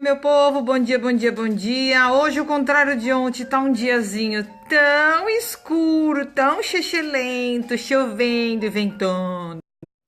Meu povo, bom dia, bom dia, bom dia. Hoje, ao contrário de ontem, tá um diazinho tão escuro, tão xexelento, chovendo e ventando.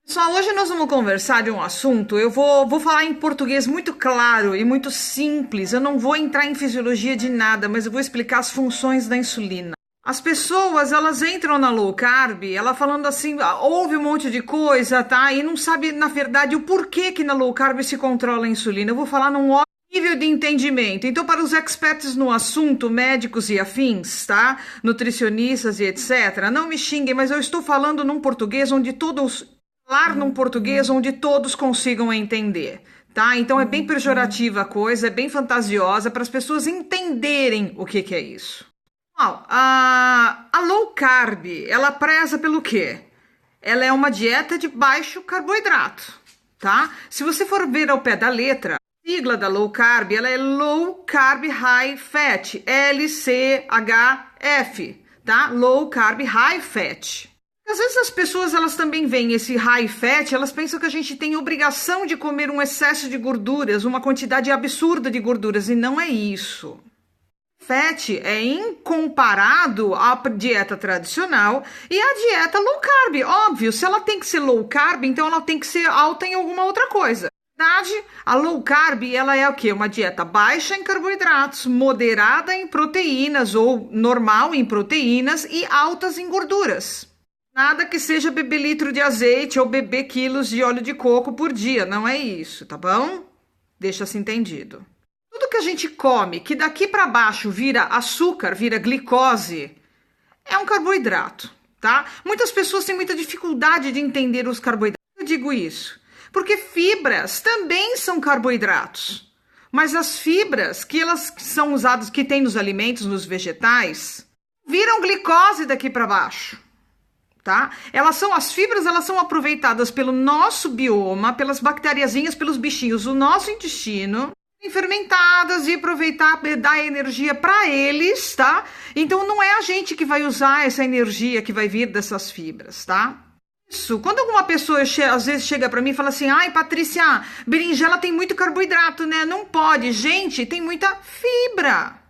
Pessoal, hoje nós vamos conversar de um assunto. Eu vou falar em português muito claro e muito simples. Eu não vou entrar em fisiologia de nada, mas eu vou explicar as funções da insulina. As pessoas, elas entram na low carb, ela falando assim, ouve um monte de coisa, tá? E não sabe, na verdade, o porquê que na low carb se controla a insulina. Eu vou falar num nível de entendimento. Então, para os experts no assunto, médicos e afins, tá? Nutricionistas e etc. Não me xinguem, mas eu estou falando num português onde todos... Falar num português onde todos consigam entender, tá? Então, é bem pejorativa a coisa, é bem fantasiosa para as pessoas entenderem o que é isso. A low carb, ela preza pelo quê? Ela é uma dieta de baixo carboidrato, tá? Se você for ver ao pé da letra, a sigla da low carb, ela é Low Carb High Fat, LCHF, tá? Low Carb High Fat. Às vezes as pessoas, elas também veem esse high fat, elas pensam que a gente tem obrigação de comer um excesso de gorduras, uma quantidade absurda de gorduras, e não é isso. Fat é incomparado à dieta tradicional e à dieta low carb. Óbvio, se ela tem que ser low carb, então ela tem que ser alta em alguma outra coisa. Na verdade, a low carb, ela é o quê? Uma dieta baixa em carboidratos, moderada em proteínas ou normal em proteínas e altas em gorduras. Nada que seja beber litro de azeite ou beber quilos de óleo de coco por dia, não é isso, tá bom? Deixa-se entendido. Tudo que a gente come, que daqui para baixo vira açúcar, vira glicose, é um carboidrato, tá? Muitas pessoas têm muita dificuldade de entender os carboidratos. Eu digo isso porque fibras também são carboidratos. Mas as fibras que elas são usadas, que tem nos alimentos, nos vegetais, viram glicose daqui para baixo. Tá? As fibras, elas são aproveitadas pelo nosso bioma, pelas bactériazinhas, pelos bichinhos do nosso intestino, fermentadas e aproveitar, dar energia para eles, tá? Então não é a gente que vai usar essa energia que vai vir dessas fibras, tá? Isso, quando alguma pessoa às vezes chega para mim e fala assim, ai Patrícia, berinjela tem muito carboidrato, né? Não pode, gente, tem muita fibra.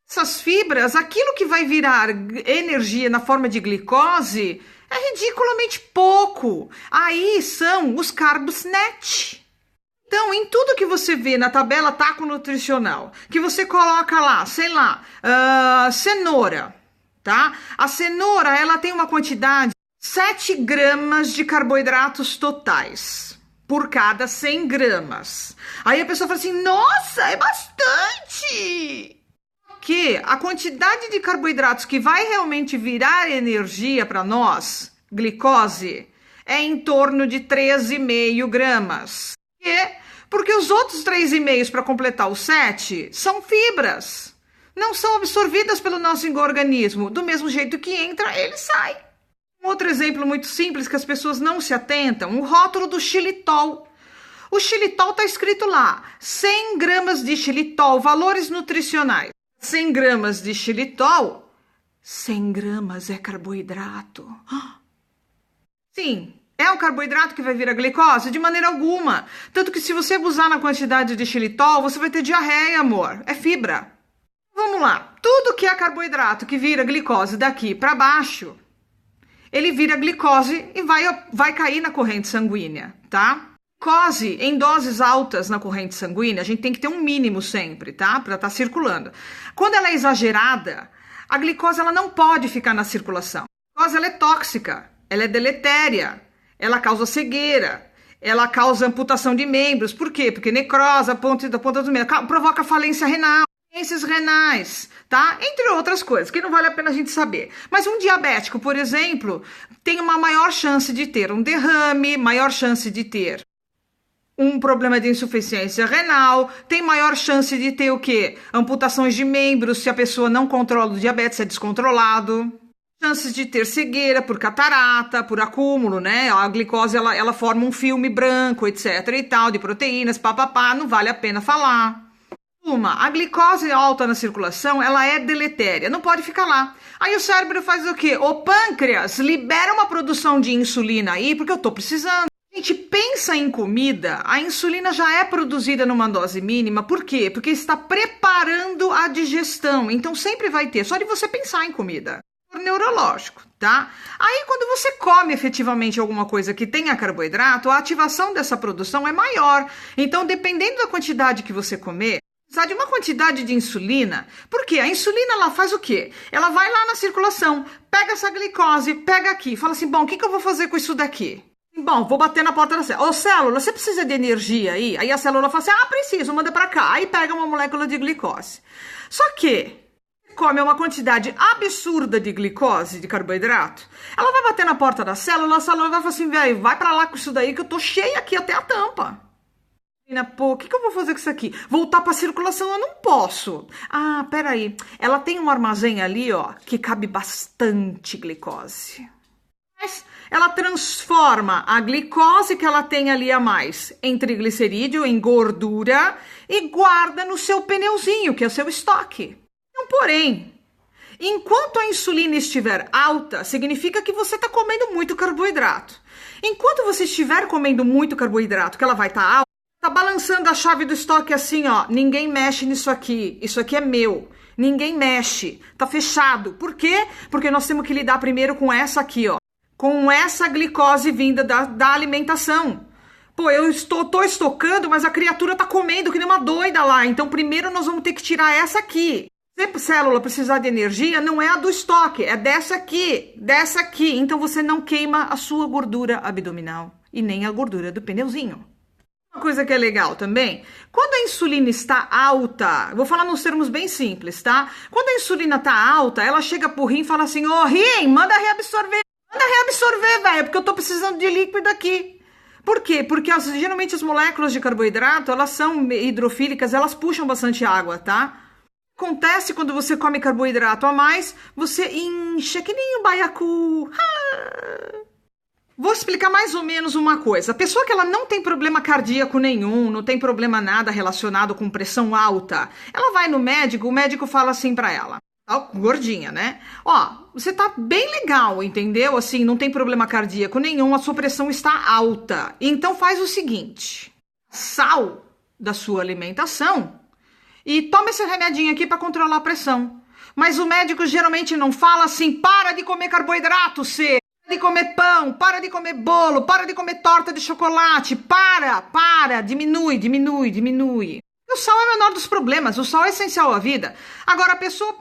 Essas fibras, aquilo que vai virar energia na forma de glicose é ridiculamente pouco. Aí são os carbos net. Então, em tudo que você vê na tabela taco nutricional, que você coloca lá, sei lá, cenoura, tá? A cenoura, ela tem uma quantidade de 7 gramas de carboidratos totais por cada 100 gramas. Aí a pessoa fala assim, nossa, é bastante! Que a quantidade de carboidratos que vai realmente virar energia para nós, glicose, é em torno de 13,5 gramas. Porque os outros 3,5 para completar os 7 são fibras. Não são absorvidas pelo nosso organismo. Do mesmo jeito que entra, ele sai. Um outro exemplo muito simples que as pessoas não se atentam, o rótulo do xilitol. O xilitol está escrito lá, 100 gramas de xilitol, valores nutricionais. 100 gramas de xilitol, 100 gramas é carboidrato. Sim, é o carboidrato que vai vir a glicose? De maneira alguma. Tanto que se você abusar na quantidade de xilitol, você vai ter diarreia, amor. É fibra. Vamos lá. Tudo que é carboidrato que vira glicose daqui para baixo, ele vira glicose e vai cair na corrente sanguínea, tá? Glicose em doses altas na corrente sanguínea, a gente tem que ter um mínimo sempre, tá? Para estar circulando. Quando ela é exagerada, a glicose ela não pode ficar na circulação. A glicose ela é tóxica, ela é deletéria, ela causa cegueira, ela causa amputação de membros. Por quê? Porque necrose, a ponta dos membros, provoca falência renal, doenças renais, tá? Entre outras coisas, que não vale a pena a gente saber. Mas um diabético, por exemplo, tem uma maior chance de ter um derrame, maior chance de ter um problema de insuficiência renal, tem maior chance de ter o quê? Amputações de membros, se a pessoa não controla o diabetes, é descontrolado. Chances de ter cegueira por catarata, por acúmulo, né? A glicose, ela forma um filme branco, etc e tal, de proteínas, papapá, não vale a pena falar. A glicose alta na circulação, ela é deletéria, não pode ficar lá. Aí o cérebro faz o quê? O pâncreas libera uma produção de insulina aí, porque eu tô precisando. A gente pensa em comida, a insulina já é produzida numa dose mínima, por quê? Porque está preparando a digestão, então sempre vai ter, só de você pensar em comida. Neurológico, tá? Aí quando você come efetivamente alguma coisa que tenha carboidrato, a ativação dessa produção é maior. Então, dependendo da quantidade que você comer, precisa de uma quantidade de insulina. Porque a insulina, ela faz o quê? Ela vai lá na circulação, pega essa glicose, pega aqui, fala assim, bom, o que eu vou fazer com isso daqui? Bom, vou bater na porta da célula. Ô, célula, você precisa de energia aí? Aí a célula fala assim, preciso, manda pra cá. Aí pega uma molécula de glicose. Só que come uma quantidade absurda de glicose, de carboidrato, ela vai bater na porta da célula, a célula vai falar assim, velho, vai pra lá com isso daí que eu tô cheia aqui até a tampa. Pô, o que eu vou fazer com isso aqui? Voltar pra circulação eu não posso. Peraí, ela tem um armazém ali, ó, que cabe bastante glicose. Mas ela transforma a glicose que ela tem ali a mais em triglicerídeo, em gordura, e guarda no seu pneuzinho, que é o seu estoque. Porém, enquanto a insulina estiver alta, significa que você está comendo muito carboidrato. Enquanto você estiver comendo muito carboidrato, que ela vai estar alta, está balançando a chave do estoque assim, ó, ninguém mexe nisso aqui, isso aqui é meu, ninguém mexe, tá fechado. Por quê? Porque nós temos que lidar primeiro com essa aqui, ó, com essa glicose vinda da alimentação. Pô, eu tô estocando, mas a criatura tá comendo que nem uma doida lá, então primeiro nós vamos ter que tirar essa aqui. Se a célula precisar de energia, não é a do estoque, é dessa aqui. Então você não queima a sua gordura abdominal e nem a gordura do pneuzinho. Uma coisa que é legal também, quando a insulina está alta, vou falar nos termos bem simples, tá? Quando a insulina está alta, ela chega pro rim e fala assim, rim, manda reabsorver, velho, porque eu tô precisando de líquido aqui. Por quê? Porque geralmente as moléculas de carboidrato, elas são hidrofílicas, elas puxam bastante água, tá? Acontece quando você come carboidrato a mais, você incha que nem um baiacu. Vou explicar mais ou menos uma coisa. A pessoa que ela não tem problema cardíaco nenhum, não tem problema nada relacionado com pressão alta, ela vai no médico, o médico fala assim pra ela, gordinha, né? Você tá bem legal, entendeu? Assim, não tem problema cardíaco nenhum, a sua pressão está alta. Então faz o seguinte, sal da sua alimentação e toma esse remedinho aqui para controlar a pressão. Mas o médico geralmente não fala assim, para de comer carboidrato, para de comer pão, para de comer bolo, para de comer torta de chocolate, diminui. O sal é o menor dos problemas, o sal é essencial à vida. Agora a pessoa,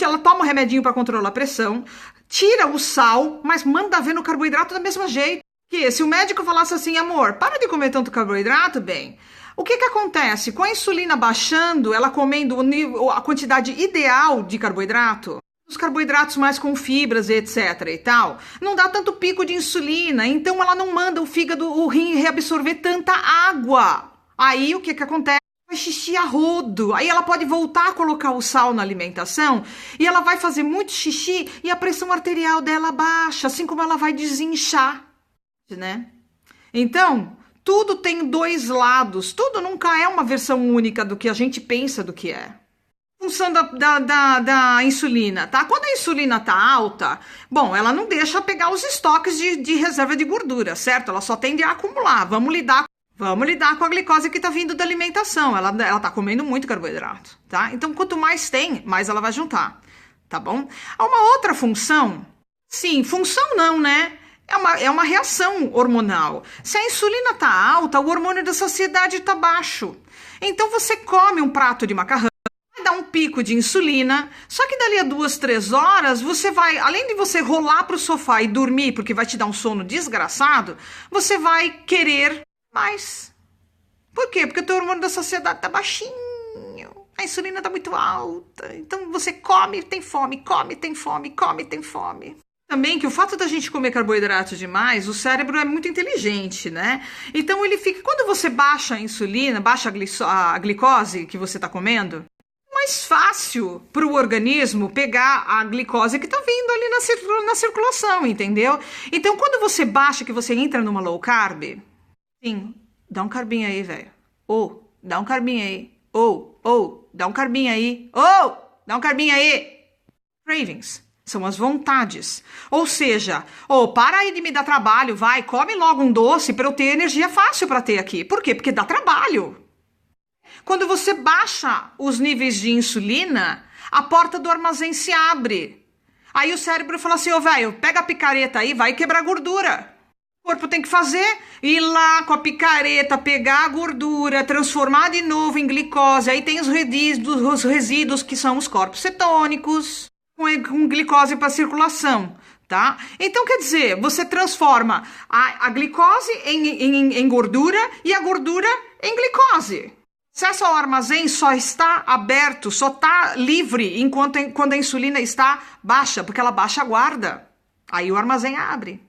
ela toma um remedinho para controlar a pressão, tira o sal, mas manda ver no carboidrato do mesmo jeito. Que se o médico falasse assim, amor, para de comer tanto carboidrato, bem, o que acontece? Com a insulina baixando, ela comendo a quantidade ideal de carboidrato, os carboidratos mais com fibras, etc. e tal, não dá tanto pico de insulina, então ela não manda o fígado, o rim reabsorver tanta água. Aí o que acontece? Vai xixi a rodo, aí ela pode voltar a colocar o sal na alimentação e ela vai fazer muito xixi e a pressão arterial dela baixa, assim como ela vai desinchar, né? Então, tudo tem dois lados, tudo nunca é uma versão única do que a gente pensa do que é. Função da insulina, tá? Quando a insulina tá alta, bom, ela não deixa pegar os estoques de reserva de gordura, certo? Ela só tende a acumular. Vamos lidar com a glicose que tá vindo da alimentação. Ela tá comendo muito carboidrato, tá? Então, quanto mais tem, mais ela vai juntar, tá bom? Há uma outra função, sim, função não, né? É uma reação hormonal. Se a insulina tá alta, o hormônio da saciedade tá baixo. Então, você come um prato de macarrão, vai dar um pico de insulina, só que dali a 2, 3 horas, você vai, além de você rolar pro sofá e dormir, porque vai te dar um sono desgraçado, você vai querer mais. Por quê? Porque o teu hormônio da saciedade tá baixinho. A insulina tá muito alta. Então você come, tem fome, come, tem fome, come, tem fome. Também que o fato da gente comer carboidrato demais, o cérebro é muito inteligente, né? Então ele fica, quando você baixa a insulina, baixa a glicose que você tá comendo, é mais fácil pro organismo pegar a glicose que tá vindo ali na circulação, entendeu? Então quando você baixa, que você entra numa low carb, sim, dá um carbinho aí, velho. Dá um carbinho aí. Dá um carbinho aí. Dá um carbinho aí. Cravings. São as vontades. Ou seja, para aí de me dar trabalho, vai, come logo um doce para eu ter energia fácil para ter aqui. Por quê? Porque dá trabalho. Quando você baixa os níveis de insulina, a porta do armazém se abre. Aí o cérebro fala assim, velho, pega a picareta aí, vai quebrar gordura. O corpo tem que fazer, ir lá com a picareta, pegar a gordura, transformar de novo em glicose. Aí tem os resíduos que são os corpos cetônicos, com glicose para circulação, tá? Então, quer dizer, você transforma a glicose em gordura e a gordura em glicose. O acesso ao armazém só está aberto, só está livre quando a insulina está baixa, porque ela baixa a guarda. Aí o armazém abre.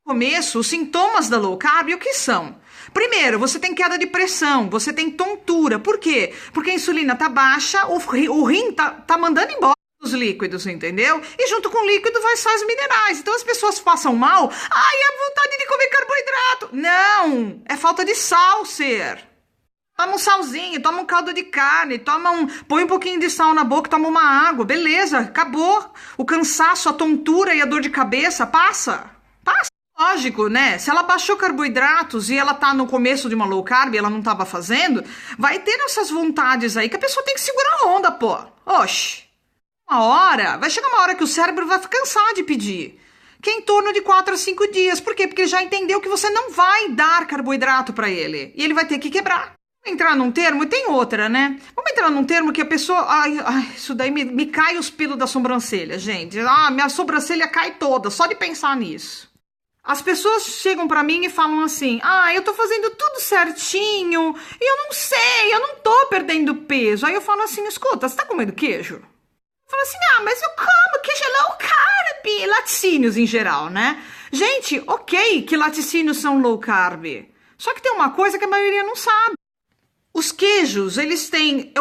No começo, os sintomas da low carb, o que são? Primeiro, você tem queda de pressão, você tem tontura. Por quê? Porque a insulina está baixa, o rim tá mandando embora os líquidos, entendeu? E junto com o líquido vai sais minerais. Então as pessoas passam mal. Ai, a vontade de comer carboidrato. Não, é falta de sal, ser. Toma um salzinho, toma um caldo de carne, põe um pouquinho de sal na boca, toma uma água, beleza, acabou. O cansaço, a tontura e a dor de cabeça passa. Lógico, né? Se ela baixou carboidratos e ela tá no começo de uma low carb e ela não tava fazendo, vai ter essas vontades aí que a pessoa tem que segurar a onda, pô. Oxi. Vai chegar uma hora que o cérebro vai cansar de pedir. Que é em torno de 4 a 5 dias. Por quê? Porque ele já entendeu que você não vai dar carboidrato pra ele. E ele vai ter que quebrar. Vamos entrar num termo? Tem outra, né? Vamos entrar num termo que a pessoa... Ai, isso daí me cai os pelos da sobrancelha, gente. Minha sobrancelha cai toda, só de pensar nisso. As pessoas chegam pra mim e falam assim, eu tô fazendo tudo certinho, e eu não sei, eu não tô perdendo peso. Aí eu falo assim, escuta, você tá comendo queijo? Eu falo assim, mas eu como, queijo é low carb, laticínios em geral, né? Gente, ok que laticínios são low carb, só que tem uma coisa que a maioria não sabe. Os queijos, eles têm,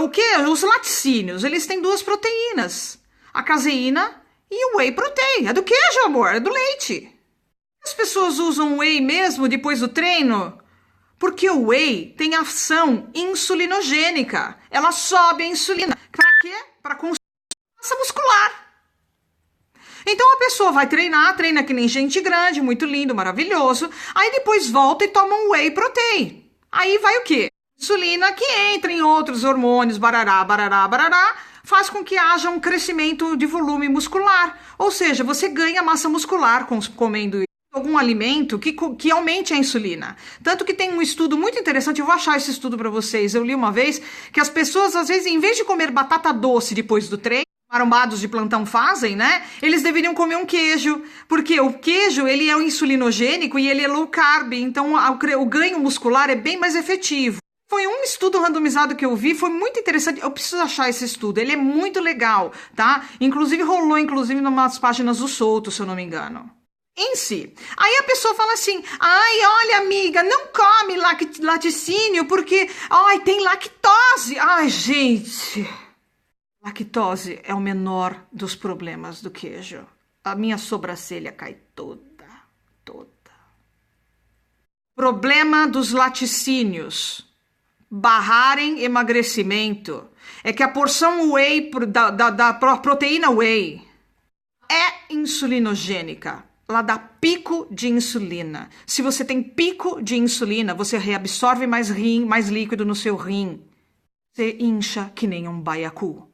os laticínios, eles têm 2 proteínas, a caseína e o whey protein. É do queijo, amor, é do leite. As pessoas usam whey mesmo depois do treino? Porque o whey tem ação insulinogênica. Ela sobe a insulina. Para quê? Para construir massa muscular. Então a pessoa vai treina que nem gente grande, muito lindo, maravilhoso. Aí depois volta e toma um whey protein. Aí vai o quê? Insulina que entra em outros hormônios, barará, faz com que haja um crescimento de volume muscular. Ou seja, você ganha massa muscular comendo algum alimento que aumente a insulina. Tanto que tem um estudo muito interessante, eu vou achar esse estudo para vocês, eu li uma vez, que as pessoas, às vezes, em vez de comer batata doce depois do treino, marombados de plantão fazem, né? Eles deveriam comer um queijo, porque o queijo, ele é insulinogênico e ele é low carb, então o ganho muscular é bem mais efetivo. Foi um estudo randomizado que eu vi, foi muito interessante, eu preciso achar esse estudo, ele é muito legal, tá? Rolou em umas páginas do Souto, se eu não me engano. Em si. Aí a pessoa fala assim, olha amiga, não come laticínio porque, tem lactose. Ai, gente, lactose é o menor dos problemas do queijo. A minha sobrancelha cai toda. Problema dos laticínios barrarem emagrecimento é que a porção whey, da proteína whey é insulinogênica. Ela dá pico de insulina. Se você tem pico de insulina, você reabsorve mais líquido no seu rim. Você incha que nem um baiacu.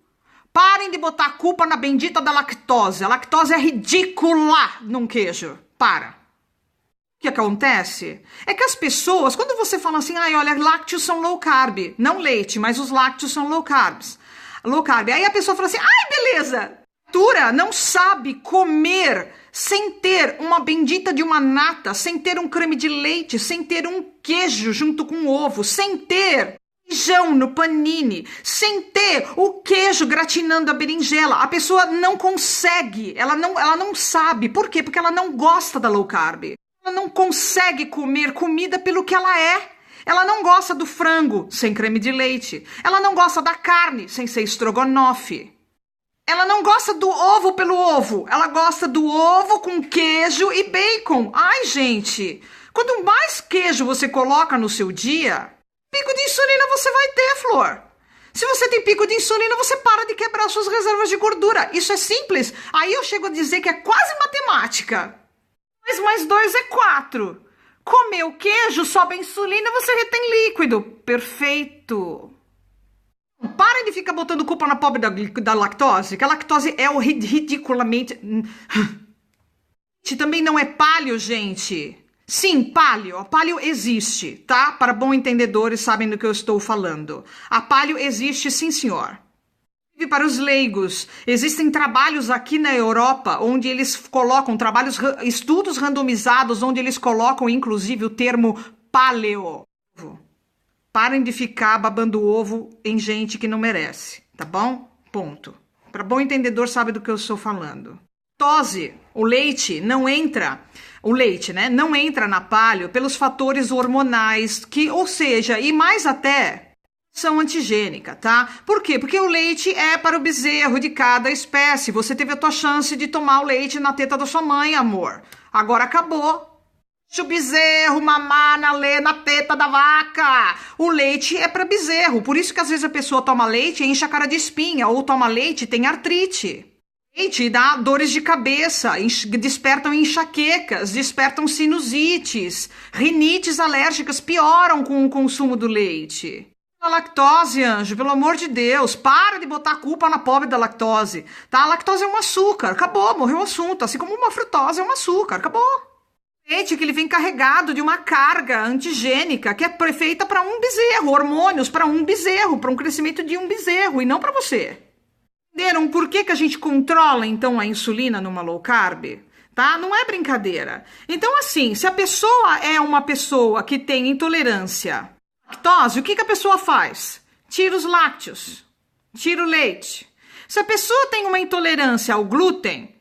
Parem de botar a culpa na bendita da lactose. A lactose é ridícula num queijo. Para. O que acontece? É que as pessoas, quando você fala assim, olha, lácteos são low carb. Não leite, mas os lácteos são low carbs. Low carb. Aí a pessoa fala assim, beleza. A cultura não sabe comer sem ter uma bendita de uma nata, sem ter um creme de leite, sem ter um queijo junto com ovo, sem ter feijão no panini, sem ter o queijo gratinando a berinjela. A pessoa não consegue, ela não sabe. Por quê? Porque ela não gosta da low carb. Ela não consegue comer comida pelo que ela é. Ela não gosta do frango sem creme de leite. Ela não gosta da carne sem ser estrogonofe. Ela não gosta do ovo pelo ovo. Ela gosta do ovo com queijo e bacon. Ai, gente. Quanto mais queijo você coloca no seu dia, pico de insulina você vai ter, Flor. Se você tem pico de insulina, você para de quebrar suas reservas de gordura. Isso é simples. Aí eu chego a dizer que é quase matemática. 2 mais 2 é 4. Comeu queijo, sobe a insulina, você retém líquido. Perfeito. Parem de ficar botando culpa na pobre da lactose, que a lactose é o ridiculamente... Também não é paleo, gente. Sim, paleo. A paleo existe, tá? Para bons entendedores sabem do que eu estou falando. A paleo existe, sim, senhor. E para os leigos, existem trabalhos aqui na Europa onde eles colocam estudos randomizados onde eles colocam inclusive o termo paleo. Parem de ficar babando ovo em gente que não merece, tá bom? Ponto. Para bom entendedor sabe do que eu estou falando. Lactose, o leite não entra na paleo pelos fatores hormonais ou seja, e mais até são antigênica, tá? Por quê? Porque o leite é para o bezerro de cada espécie. Você teve a tua chance de tomar o leite na teta da sua mãe, amor. Agora acabou. Deixa o bezerro mamar na teta da vaca. O leite é para bezerro. Por isso que às vezes a pessoa toma leite e enche a cara de espinha, ou toma leite e tem artrite. Leite dá dores de cabeça, despertam enxaquecas, despertam sinusites, rinites alérgicas pioram com o consumo do leite. A lactose, anjo, pelo amor de Deus, para de botar a culpa na pobre da lactose, tá? A lactose é um açúcar, acabou, morreu o assunto, assim como uma frutose é um açúcar, acabou. Leite que ele vem carregado de uma carga antigênica que é feita para um bezerro, hormônios para um bezerro, para um crescimento de um bezerro e não para você. Entenderam por que a gente controla, então, a insulina numa low carb? Tá? Não é brincadeira. Então, assim, se a pessoa é uma pessoa que tem intolerância à lactose, o que a pessoa faz? Tira os lácteos, tira o leite. Se a pessoa tem uma intolerância ao glúten,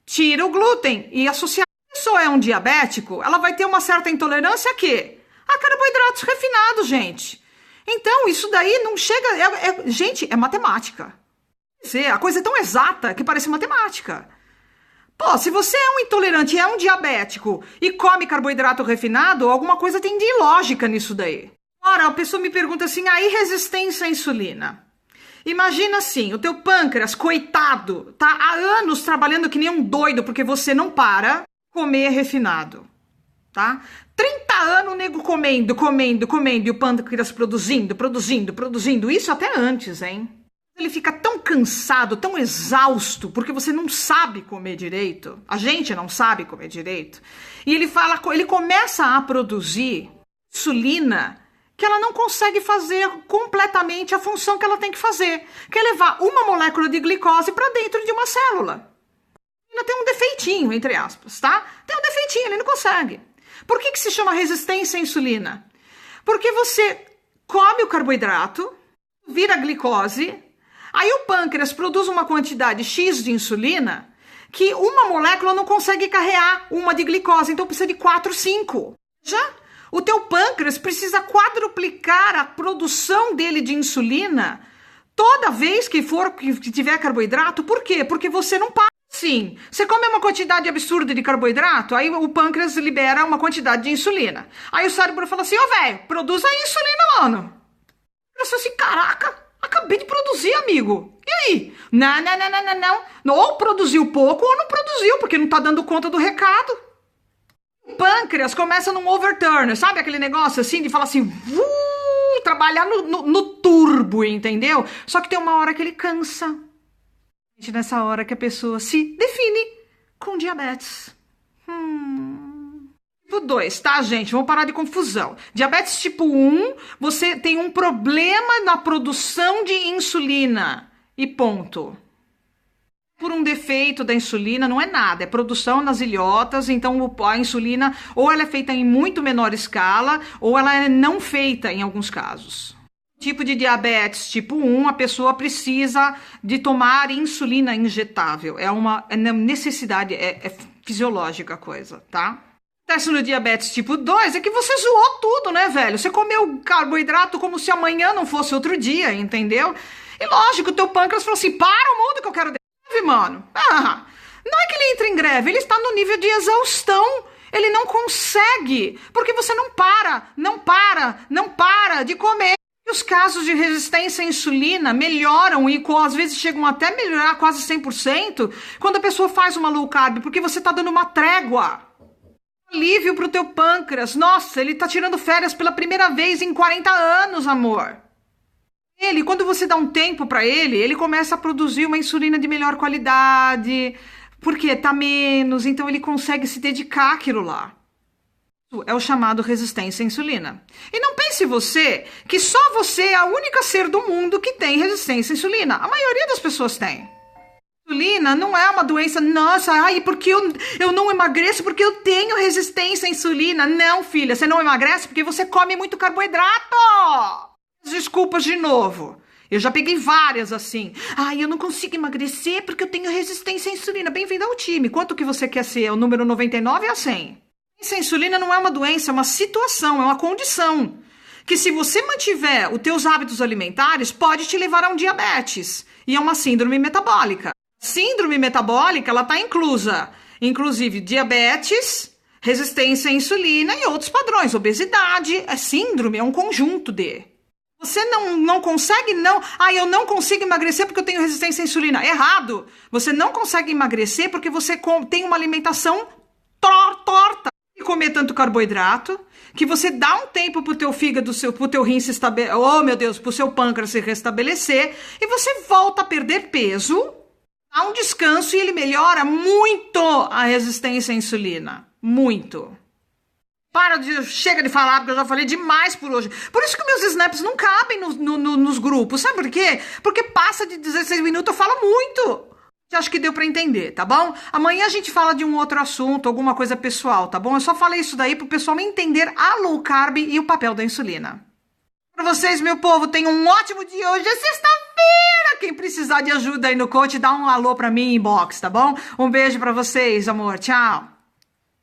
tira o glúten e associar. Se a pessoa é um diabético, ela vai ter uma certa intolerância a quê? A carboidratos refinados, gente. Então, isso daí não chega... gente, é matemática. A coisa é tão exata que parece matemática. Pô, se você é um intolerante e é um diabético e come carboidrato refinado, alguma coisa tem de ilógica nisso daí. Ora, a pessoa me pergunta assim, aí resistência à insulina. Imagina assim, o teu pâncreas, coitado, tá há anos trabalhando que nem um doido porque você não para comer refinado, tá? 30 anos o nego comendo, e o pâncreas produzindo, isso até antes, hein? Ele fica tão cansado, tão exausto, porque você não sabe comer direito. A gente não sabe comer direito. E ele começa a produzir insulina que ela não consegue fazer completamente a função que ela tem que fazer, que é levar uma molécula de glicose para dentro de uma célula. Ele tem um defeitinho, entre aspas, tá? Tem um defeitinho, ele não consegue. Por que se chama resistência à insulina? Porque você come o carboidrato, vira glicose. Aí o pâncreas produz uma quantidade X de insulina que uma molécula não consegue carregar uma de glicose, então precisa de 4, 5. Já o teu pâncreas precisa quadruplicar a produção dele de insulina toda vez que tiver carboidrato. Por quê? Porque você não para. Sim, você come uma quantidade absurda de carboidrato, aí o pâncreas libera uma quantidade de insulina. Aí o cérebro fala assim, ô velho, produz a insulina, mano. Eu falo assim, caraca. Acabei de produzir, amigo. E aí? Não. Ou produziu pouco ou não produziu, porque não tá dando conta do recado. O pâncreas começa num overturner, sabe aquele negócio assim de falar assim, trabalhar no turbo, entendeu? Só que tem uma hora que ele cansa. Nessa hora que a pessoa se define com diabetes. Tipo 2, tá, gente? Vamos parar de confusão. Diabetes tipo 1, você tem um problema na produção de insulina. E ponto. Por um defeito da insulina, não é nada. É produção nas ilhotas, então a insulina ou ela é feita em muito menor escala, ou ela é não feita em alguns casos. Tipo de diabetes tipo 1, a pessoa precisa de tomar insulina injetável. É uma necessidade, é fisiológica a coisa, tá? Acontece no diabetes tipo 2 é que você zoou tudo, né, velho? Você comeu carboidrato como se amanhã não fosse outro dia, entendeu? E lógico, o teu pâncreas falou assim, para o mundo que eu quero de greve, mano. Não é que ele entra em greve, ele está no nível de exaustão. Ele não consegue, porque você não para de comer. Os casos de resistência à insulina melhoram e às vezes chegam até a melhorar quase 100% quando a pessoa faz uma low carb, porque você está dando uma trégua. Alívio para o teu pâncreas. Nossa, ele está tirando férias pela primeira vez em 40 anos, amor. Quando você dá um tempo para ele começa a produzir uma insulina de melhor qualidade, porque tá menos, então ele consegue se dedicar àquilo lá. É o chamado resistência à insulina. E não pense você que só você é a única ser do mundo que tem resistência à insulina. A maioria das pessoas tem. Insulina não é uma doença, nossa, porque eu não emagreço porque eu tenho resistência à insulina. Não, filha, você não emagrece porque você come muito carboidrato. Desculpas de novo. Eu já peguei várias assim. Eu não consigo emagrecer porque eu tenho resistência à insulina. Bem-vindo ao time. Quanto que você quer ser? O número 99 ou a 100? A insulina não é uma doença, é uma situação, é uma condição. Que se você mantiver os teus hábitos alimentares, pode te levar a um diabetes. E é uma síndrome metabólica. Síndrome metabólica, ela está inclusa, inclusive diabetes, resistência à insulina e outros padrões. Obesidade, síndrome, é um conjunto de... Você não consegue, eu não consigo emagrecer porque eu tenho resistência à insulina. Errado! Você não consegue emagrecer porque você tem uma alimentação torta. E comer tanto carboidrato, que você dá um tempo pro teu fígado, pro teu rim se estabelecer, pro seu pâncreas se restabelecer, e você volta a perder peso, dá um descanso e ele melhora muito a resistência à insulina. Muito. Chega de falar, porque eu já falei demais por hoje. Por isso que meus snaps não cabem nos grupos. Sabe por quê? Porque passa de 16 minutos, eu falo muito. Acho que deu pra entender, tá bom? Amanhã a gente fala de um outro assunto, alguma coisa pessoal, tá bom? Eu só falei isso daí pro pessoal entender a low carb e o papel da insulina. Pra vocês, meu povo, tenham um ótimo dia. Hoje é sexta-feira. Quem precisar de ajuda aí no coach, dá um alô pra mim em inbox, tá bom? Um beijo pra vocês, amor. Tchau.